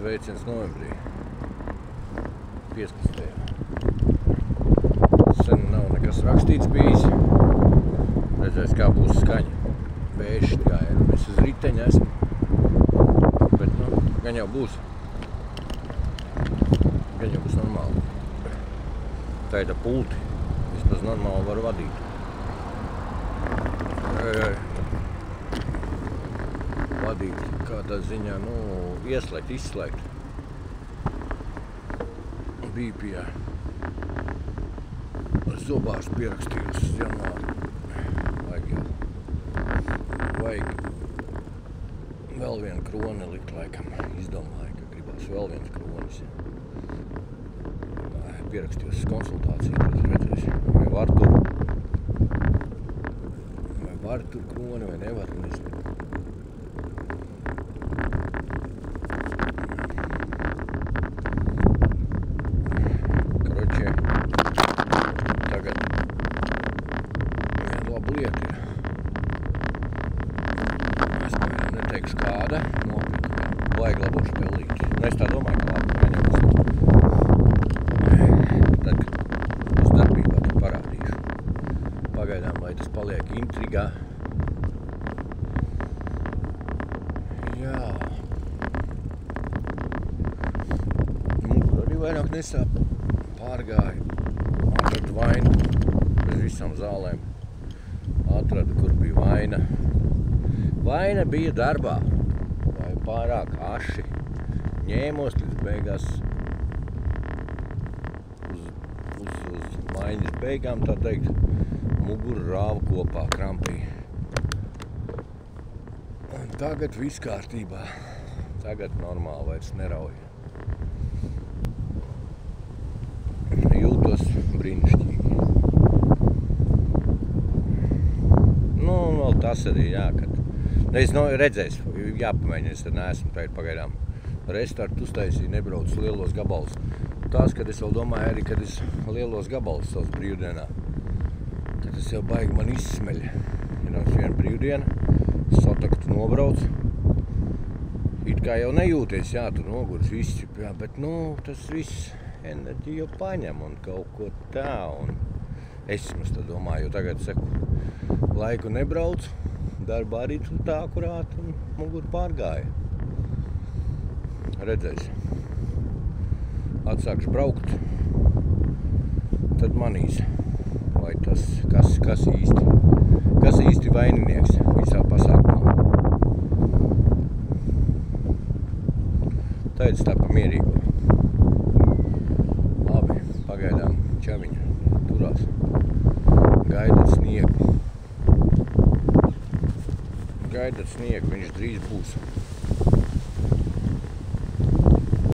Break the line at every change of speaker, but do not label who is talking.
veiciens novembrī. 15. Sen nav nekas rakstīts bijis. Redzēs, kā būs skaņa. Vējš gāja, es uz riteņa esmu. Bet, nu, gan jau būs. Gan jau būs normāli. Taida pulti. Vismaz normāli var vadīt. Vadīt kādā ziņā, nu, ieslēgt, izslēgt. Bija pie zobārs pierakstījus uz janvāru. Vajag vēl vienu kroni likt laikam. Izdomāju, ka gribās vēl viens kronis. Pierakstījos uz konsultāciju, tad redzēs, vai var tur kroni, vai nevar, nezinu. Kročie, tagad viena laba lieta ir. Es neteikšu kāda, nopirku vajag labo špelīti. Nu, es tā domāju, ka labi, viņa būs. Tad, kad būs darbībā, tad parādīšu. Pagaidām, lai tas paliek intrigā. Jā. Mugura arī vairāk nesāp. Pārgāju. Atradu vainu bez visām zālēm. Atradu, kur bija vaina. Vaina bija darbā. Vai pārāk aši. Ņēmos līdz beigās uz maiņas beigām, tā teikt, muguru rāvu kopā krampī. Un tagad viss kārtībā. Tagad normāli vairs nerauj. Jūtos brīnišķīgi. Nu, vēl tas arī, jā, kad... Es redzēs, jāpamēģina, es tad neesmu tagad pagaidām. Restartu uztaisīju, nebraucu lielos gabalus. Tās, kad es vēl domāju arī, kad es lielos gabalus savas brīvdienā. Tad tas jau baigi man izsmeļ. Ir viena brīvdiena, sataktu nobrauc. It kā jau nejūties, jā, tu noguris viss, jā, bet, nu, tas viss enerģiju jau paņem un kaut ko tā. Un es tā domāju, jo tagad saku, laiku nebraucu, darbā arī tur tā akurāt un muguru pārgāja. Redzēs. Atsākšu braukt, tad manīs, vai tas, kas īsti vaininieks visā pasākumā. Taids tā pa mierīgo. Labi, pagaidām čaviņa turās. Gaidat sniegu. Gaidat sniegu, viņš drīz būs.